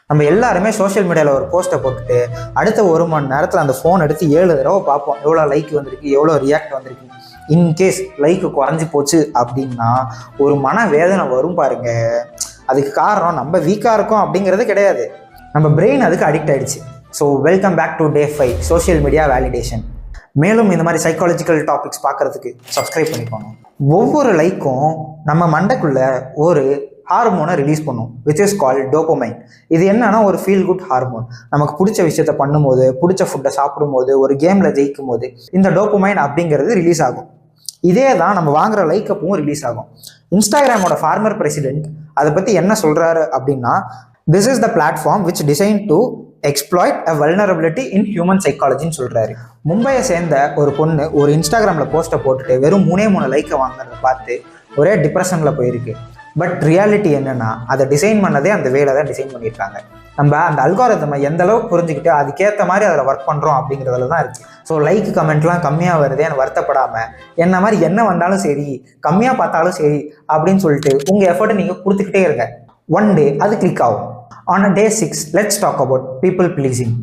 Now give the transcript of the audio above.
நம்ம எல்லாருமே சோஷியல் மீடியாவில் ஒரு போஸ்ட்டை போட்டுட்டு அடுத்த 1 மணி நேரத்தில் அந்த ஃபோன் எடுத்து 7 தடவை பார்ப்போம், எவ்வளோ லைக் வந்திருக்கு, எவ்வளோ ரியாக்ட் வந்திருக்கு. இன்கேஸ் லைக் குறைஞ்சி போச்சு அப்படின்னா ஒரு மன வேதனை வரும் பாருங்க. அதுக்கு காரணம் நம்ம வீக்காக இருக்கோம் அப்படிங்கிறது கிடையாது, நம்ம பிரெயின் அதுக்கு அடிக்ட் ஆகிடுச்சு. So welcome back to Day 5 social media validation. மேலும் இந்த மாதிரி சைக்காலஜிக்கல் டாபிக்ஸ் பார்க்குறதுக்கு சப்ஸ்கிரைப் பண்ணிக்கோங்க. ஒவ்வொரு லைக்கும் நம்ம மண்டைக்குள்ள ஒரு ஹார்மோனை ரிலீஸ் பண்ணும், விச் இஸ் கால்ட் டோபமைன். இது என்னன்னா ஒரு ஃபீல் குட் ஹார்மோன். நமக்கு பிடிச்ச விஷயத்த பண்ணும்போது, பிடிச்ச ஃபுட்டை சாப்பிடும்போது, ஒரு கேமில் ஜெயிக்கும் போது இந்த டோபமைன் அப்படிங்கிறது ரிலீஸ் ஆகும். இதே தான் நம்ம வாங்குற லைக் அப்பவும் ரிலீஸ் ஆகும். இன்ஸ்டாகிராமோட ஃபார்மர் பிரசிடென்ட் அதை பற்றி என்ன சொல்கிறாரு அப்படின்னா, this is the platform which design to exploit a vulnerability in human சைக்காலஜின்னு சொல்கிறாரு. மும்பையை சேர்ந்த ஒரு பொண்ணு ஒரு இன்ஸ்டாகிராமில் போஸ்ட்டை போட்டுட்டு வெறும் 3 லைக்கை வாங்குறத பார்த்து ஒரே டிப்ரெஷனில் போயிருக்கு. பட் ரியாலிட்டி என்னென்னா, அதை டிசைன் பண்ணதே அந்த வேலை தான் டிசைன் பண்ணியிருக்காங்க. நம்ம அந்த அல்காரிதமை எந்த அளவுக்கு புரிஞ்சுக்கிட்டு அதுக்கேற்ற மாதிரி அதில் ஒர்க் பண்ணுறோம் அப்படிங்கிறதுல தான் இருக்குது. ஸோ லைக் கமெண்ட்லாம் கம்மியாக வருதேன்னு வருத்தப்படாமல், என்ன மாதிரி என்ன வந்தாலும் சரி, கம்மியாக பார்த்தாலும் சரி அப்படின்னு சொல்லிட்டு உங்கள் எஃபர்ட்டை நீங்கள் கொடுத்துக்கிட்டே இருங்க. ஒன் டே அது கிளிக் ஆகும். On a day 6, let's talk about people pleasing.